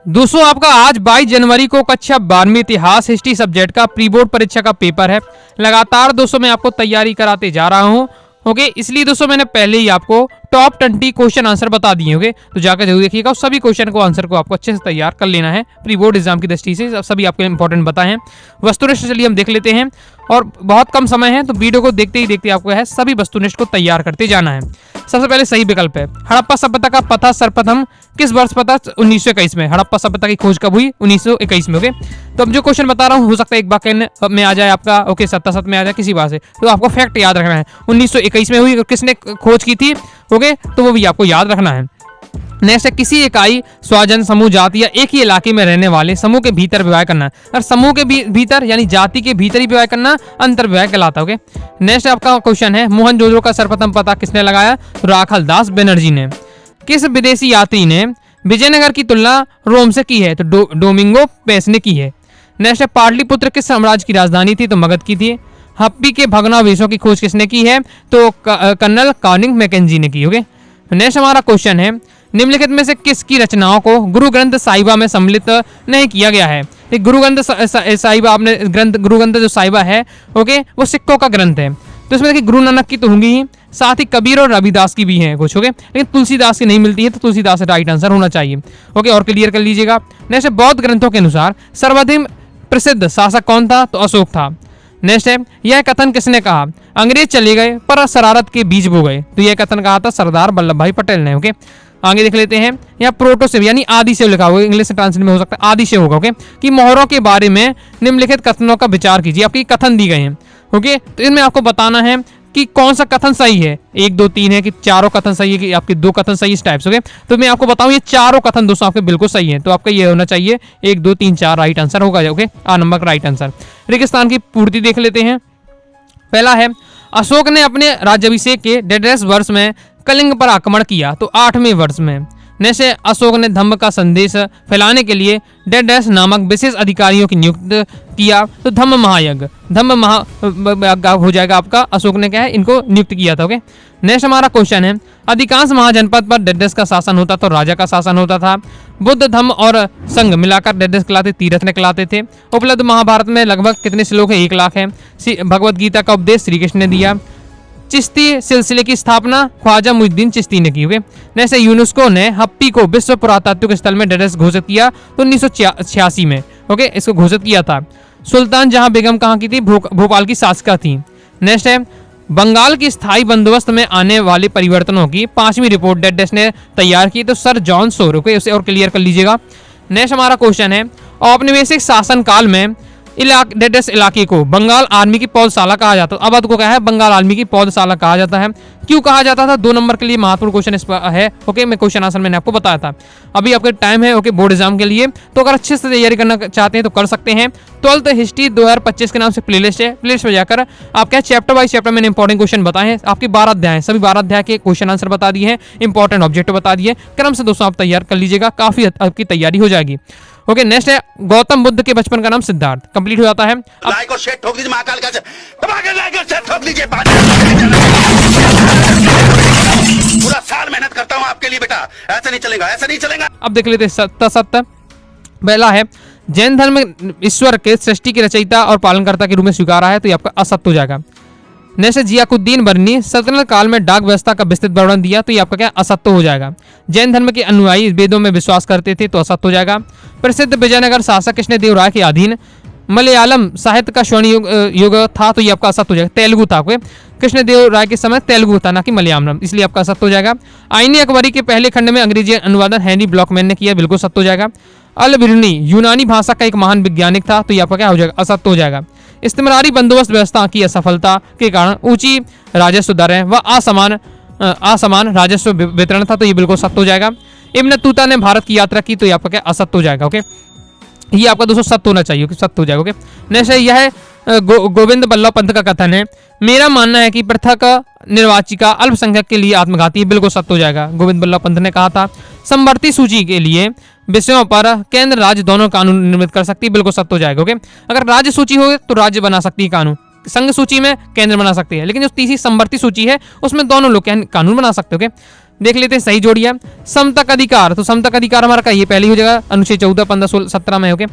दोस्तों आपका आज 22 जनवरी को कक्षा 12वीं इतिहास हिस्ट्री सब्जेक्ट का प्री बोर्ड परीक्षा का पेपर है। लगातार दोस्तों मैं आपको तैयारी कराते जा रहा हूं। ओके, इसलिए दोस्तों मैंने पहले ही आपको टॉप 20 क्वेश्चन आंसर बता दिए। ओके, तो जाकर जरूर देखिएगा, सभी क्वेश्चन को आंसर को आपको अच्छे से तैयार कर लेना है प्री बोर्ड एग्जाम की दृष्टि से। सभी आपको इंपॉर्टेंट बताए हैं। वस्तुनिष्ठ चलिए हम देख लेते हैं, और बहुत कम समय है तो वीडियो को देखते ही देखते आपको है सभी वस्तुनिष्ठ को तैयार करते जाना है। सबसे पहले सही विकल्प है हड़प्पा सभ्यता का पता सर्वप्रथम किस वर्ष पता? 1921 में। हड़प्पा सभ्यता की खोज कब हुई? 1921 में। ओके, तो अब जो क्वेश्चन बता रहा हूँ हो सकता है एक वाक्य में आ जाए आपका, ओके, सत्ता में आ जाए किसी बात से, तो आपको फैक्ट याद रखना है। 1921 में हुई, किसने खोज की थी? ओके, तो वो भी आपको याद रखना है। नेक्स्ट है किसी इकाई स्वजन समूह जाति या एक ही इलाके में रहने वाले समूह के भीतर विवाह करना। और समूह के भीतर यानी जाति के भीतर ही विवाह करना अंतर विवाह कहलाता है। ओके, नेक्स्ट आपका क्वेश्चन है मोहनजोदड़ो का सर्वप्रथम पता किसने लगाया? तो राखाल दास बनर्जी ने। किस विदेशी यात्री ने विजयनगर की तुलना रोम से की है? तो डोमिंगो पेस ने की है। नेक्स्ट है पाटलिपुत्र किस साम्राज्य की राजधानी थी? तो मगध की थी। हप्पी के भग्नावशेषों की खोज किसने की है? तो कर्नल कार्निंग मैकेंजी ने की। ओके, नेक्स्ट हमारा क्वेश्चन है निम्नलिखित में से किसकी रचनाओं को गुरु ग्रंथ साहिबा में सम्मिलित नहीं किया गया है? गुरु ग्रंथ साहिबा, आपने ग्रंथ गुरु ग्रंथ जो साहिबा है, ओके, वो सिखों का ग्रंथ है। तो इसमें देखिए गुरु नानक की तो होंगी ही, साथ ही कबीर और रविदास की भी है कुछ। ओके, लेकिन तुलसीदास की नहीं मिलती है, तो तुलसीदास राइट आंसर होना चाहिए। ओके, और क्लियर कर लीजिएगा। नेक्स्ट बौद्ध ग्रंथों के अनुसार सर्वाधिक प्रसिद्ध शासक कौन था? तो अशोक था। नेक्स्ट है यह कथन किसने कहा? अंग्रेज चले गए पर शरारत के बीज बो गए। तो यह कथन कहा था सरदार वल्लभ भाई पटेल ने। ओके, आगे देख लेते हैं। यहाँ प्रोटो से यानी आदि से लिखा होगा, इंग्लिश से ट्रांसलेट में हो सकता है आदि से होगा। ओके, कि मोहरों के बारे में निम्नलिखित कथनों का विचार कीजिए। आपकी कथन दी गए हैं। ओके, तो इसमें आपको बताना है कि कौन सा कथन सही है। 1 2 3 है कि चारों कथन सही है कि आपके 2 कथन सही, इस टाइप से। ओके, तो मैं आपको बताऊं ये चारों कथन दोस्तों आपके बिल्कुल सही है। तो आपका ये होना चाहिए 1 2 3 4 राइट आंसर होगा। ओके, आ नंबर का राइट आंसर। रेगिस्तान की पूर्ति देख लेते हैं। पहला है अशोक ने अपने राज्याभिषेक के 1.5 वर्ष में कलिंग पर आक्रमण किया। तो 8वें वर्ष में। नेक्स्ट अशोक ने धम्म का संदेश फैलाने के लिए डेडस नामक विशेष अधिकारियों की नियुक्त किया। तो धम्म महायज्ञ, धम्म महा हो जाएगा आपका। अशोक ने क्या है इनको नियुक्त किया था। ओके, नेक्स्ट हमारा क्वेश्चन है अधिकांश महाजनपद पर डेडस का शासन होता था, राजा का शासन होता था। बुद्ध धम्म और संघ मिलाकर डेडस कहलाते, तीर्थ ने कहलाते थे। उपलब्ध महाभारत में लगभग कितने श्लोक है? 1 लाख है। भगवद गीता का उपदेश श्री कृष्ण ने दिया। चिश्ती सिलसिले की स्थापना ख्वाजा मुइनुद्दीन चिश्ती ने की। नेक्स्ट यूनेस्को ने हप्पी को विश्व पुरातात्विक स्थल में डेडस घोषित किया तो 1986 में। ओके, इसको घोषित किया था। सुल्तान जहां बेगम कहाँ की थी? भोपाल की शासिका थी। नेक्स्ट है बंगाल की स्थायी बंदोबस्त में आने वाले परिवर्तनों की 5वीं रिपोर्ट डेडस ने तैयार की। तो सर जॉन सोर। ओके, उसे और क्लियर कर लीजिएगा। नेक्स्ट हमारा क्वेश्चन है औपनिवेशिक शासन काल में डेडस इलाके को बंगाल आर्मी की पौधशाला कहा जाता है। अब को क्या है? बंगाल आर्मी की पौधशाला कहा जाता है। क्यों कहा जाता था? 2 नंबर के लिए महत्वपूर्ण क्वेश्चन इस पर है। ओके, मैं क्वेश्चन आंसर मैंने आपको बताया था। अभी आपके टाइम है ओके बोर्ड एग्जाम के लिए, तो अगर अच्छे से तैयारी करना चाहते हैं तो कर सकते हैं। 12th हिस्ट्री 2025 के नाम से प्लेलिस्ट है। प्लेलिस्ट में जाकर आप क्या चैप्टर वाइज चैप्टर मैंने इंपॉर्टेंट क्वेश्चन बताए हैं। आपके 12 अध्याय, सभी 12 अध्याय के क्वेश्चन आंसर बता दिए हैं, इंपॉर्टेंट ऑब्जेक्टिव बता दिए। क्रम से दोस्तों आप तैयार कर लीजिएगा, काफी आपकी तैयारी हो जाएगी। ओके, नेक्स्ट है गौतम बुद्ध के बचपन का नाम सिद्धार्थ। कंप्लीट हो जाता है। लाइक और शेयर ठोक दीजिए, महाकाल का लाइक और शेयर ठोक दीजिए। पूरा साल मेहनत करता हूं आपके लिए बेटा, ऐसा नहीं चलेगा, ऐसा नहीं चलेगा। अब देख लेते सत्य। पहला है जैन धर्म ईश्वर के सृष्टि के रचयिता और पालनकर्ता के रूप में स्वीकारा है, तो ये आपका असत्य हो जाएगा। नेक्स्ट जियाकुद्दीन बर्नी सल्तनत काल में डाक व्यवस्था का विस्तृत वर्णन दिया, तो ये आपका क्या? असत्य हो जाएगा। जैन धर्म के अनुयायी वेदों में विश्वास करते थे, तो असत्य हो जाएगा। प्रसिद्ध विजयनगर शासक कृष्णदेव राय के अधीन मलयालम साहित्य का स्वर्ण युग था, तो ये आपका असत्य हो जाएगा। तेलुगु था। कृष्णदेव राय के समय तेलुगु था, ना कि मलयालम, इसलिए आपका असत्य हो जाएगा। आईनी अकबरी के पहले खंड में अंग्रेजी अनुवादन हेनरी ब्लॉकमैन ने किया, बिल्कुल सत्य हो जाएगा। अल बिरुनी यूनानी भाषा का एक महान वैज्ञानिक था, तो ये आपका क्या हो जाएगा? असत्य हो जाएगा। इस्तेमारी बंदोबस्त व्यवस्था की असफलता के कारण ऊंची राजस्व दरें व असमान राजस्व वितरण था, तो ये बिल्कुल सत्य हो जाएगा। इब्न बतूता ने भारत की यात्रा की, तो ये आपका क्या? असत्य हो जाएगा। ओके, ये आपका दोस्तों सत्य होना चाहिए, सत्य हो जाएगा। ओके, नेक्स्ट यह है गोविंद बल्लभ पंत का कथन है मेरा मानना है कि पृथक निर्वाचिका अल्पसंख्यक के लिए आत्मघाती है, बिल्कुल सत्य हो जाएगा। गोविंद बल्लभ पंत ने कहा था समवर्ती सूची के लिए विषयों पर केंद्र राज्य दोनों कानून निर्मित कर सकती है, बिल्कुल सत्य हो जाएगा। ओके, अगर राज्य सूची हो तो राज्य बना सकती है कानून, संघ सूची में केंद्र बना सकती है, लेकिन जो तीसरी समवर्ती सूची है उसमें दोनों लोग कानून बना सकते हो। देख लेते हैं सही जोड़ी है। समतक अधिकार, तो समतक अधिकार हमारा का ये पहले ही हो जाएगा, अनुच्छेद 14, 15, 16, 17 में। ओके,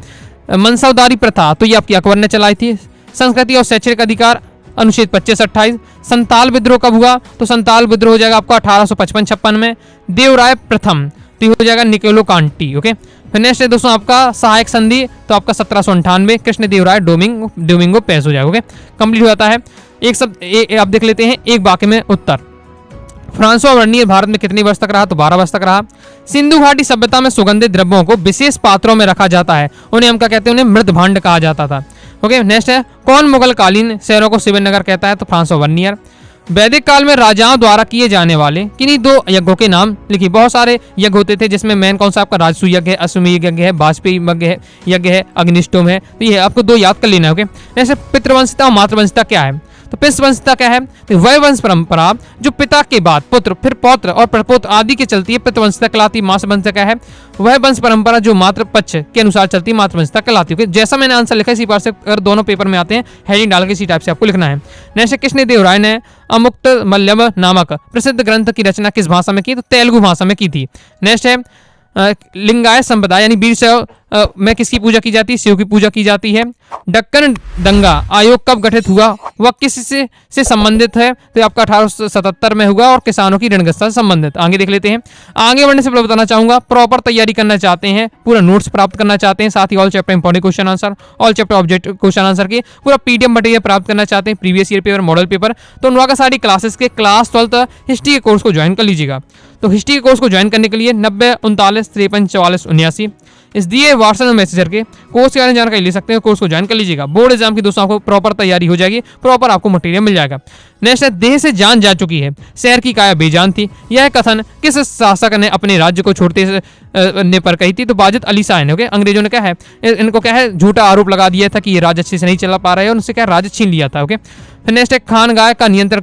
मनसबदारी प्रथा तो ये आपकी अकबर ने चलाई थी। संस्कृति और शैक्षणिक अधिकार अनुच्छेद 25, 28। संताल विद्रोह कब हुआ, तो संताल विद्रोह हो जाएगा आपका 1855-56 में। देवराय प्रथम तो ये हो जाएगा निकोलो कांटी। ओके, फिर नेक्स्ट है दोस्तों आपका सहायक संधि, तो आपका 1798 कृष्णदेवराय डोमिंगो पेश हो जाएगा। ओके, कंप्लीट हो जाता है। एक सब आप देख लेते हैं एक वाक्य में उत्तर। फ्रांसवा वर्नियर भारत में कितने वर्ष तक रहा, तो 12 वर्ष तक रहा। सिंधु घाटी सभ्यता में सुगंधित द्रव्यों को विशेष पात्रों में रखा जाता है, उन्हें हम क्या कहते हैं, उन्हें मृद भांड कहा जाता था। ओके, नेक्स्ट है कौन मुगल कालीन शहरों को शिवनगर कहता है, तो फ्रांसवा वर्नियर। वैदिक काल में राजाओं द्वारा किए जाने वाले किन्हीं 2 यज्ञों के नाम लिखिए। बहुत सारे यज्ञ होते थे जिसमें मेन कौन सा आपका राजसूय यज्ञ है, अश्वमेध यज्ञ है, वाजपेयी यज्ञ है, अग्निष्टोम है। तो ये आपको 2 याद कर लेना है। ओके, जैसे पितृवंशिता और मातृवंशिता क्या है, तो पितृवंशिता क्या है, तो वह वंश परंपरा जो पिता के बाद पुत्र, फिर पौत्र और प्रपौत्र आदि के चलती है, पितृवंशिता कहलाती है। मातृवंशिता क्या है, वह वंश परंपरा जो मातृ पक्ष के अनुसार चलती है, मातृवंशिता कहलाती है। जैसा मैंने आंसर लिखा है इसी प्रकार से अगर दोनों पेपर में आते हैं हेडिंग डाल के इसी टाइप से आपको लिखना है। नेक्स्ट, कृष्णदेवराय ने अमुक्त मल्लम नामक प्रसिद्ध ग्रंथ की रचना किस भाषा में की, तो तेलुगु भाषा में की थी। नेक्स्ट है लिंगायत संप्रदाय यानी वीर शैव में किसकी पूजा की जाती है, शिव की पूजा की जाती है। दक्कन दंगा आयोग कब गठित हुआ, वह किस से संबंधित है, तो आपका 1877 में हुआ और किसानों की ऋणग्रस्तता से संबंधित। आगे देख लेते हैं। आगे बढ़ने से पहले बताना चाहूंगा, प्रॉपर तैयारी करना चाहते हैं, पूरा नोट्स प्राप्त करना चाहते हैं, साथ ही all chapter important question answer, all chapter objective question answer के पूरा PDF मटेरियल प्राप्त करना चाहते हैं, previous year paper, model paper, तो उनका सारी क्लासेस के क्लास 12 हिस्ट्री के कोर्स को ज्वाइन कर लीजिएगा। तो हिस्ट्री के कोर्स को ज्वाइन करने के लिए 90 39 53 44 79 इस दिए व्हाट्सएप में मैसेज करके कोर्स के बारे में जानकारी ले सकते हैं, कोर्स को ज्वाइन कर लीजिएगा। बोर्ड एग्जाम की दोस्तों आपको प्रॉपर तैयारी हो जाएगी, प्रॉपर आपको मटेरियल मिल जाएगा। नेक्स्ट है देह से जान जा चुकी है, शहर की काया बेजान थी, यह कथन किस शासक ने अपने राज्य को छोड़ते ने पर कही थी, तो बाजिद अली शाह ने। अंग्रेजों ने क्या है, इनको क्या है, झूठा आरोप लगा दिया था कि ये राज्य अच्छे से नहीं चला पा रहे हैं और उनसे क्या राज्य छीन लिया था। ओके, फिर नेक्स्ट है खानगाह का नियंत्रण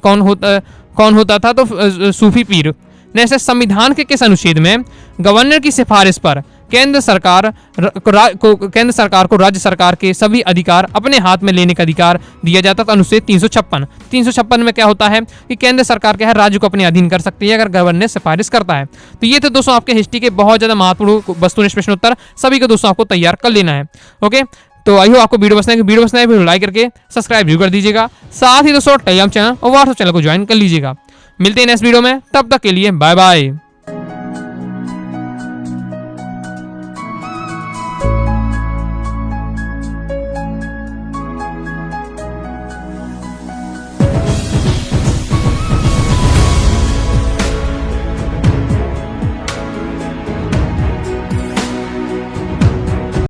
कौन होता था, तो सूफी पीर। नेक्स्ट है संविधान के किस अनुच्छेद में गवर्नर की सिफारिश पर केंद्र सरकार को राज्य सरकार के सभी अधिकार अपने हाथ में लेने का अधिकार दिया जाता था, अनुच्छेद 356 में क्या होता है कि केंद्र सरकार क्या है, राज्य को अपने अधीन कर सकती है अगर गवर्नर सिफारिश करता है। तो ये तो दोस्तों आपके हिस्ट्री के बहुत ज्यादा महत्वपूर्ण वस्तुनिष्ठ प्रश्न उत्तर सभी को दोस्तों आपको तैयार कर लेना है। ओके, तो आई होप आपको वीडियो पसंद है, वीडियो लाइक करके सब्सक्राइब भी कर दीजिएगा, साथ ही दोस्तों टेलीग्राम चैनल और व्हाट्सएप चैनल को ज्वाइन कर लीजिएगा। मिलते हैं नेक्स्ट वीडियो में, तब तक के लिए बाय बाय।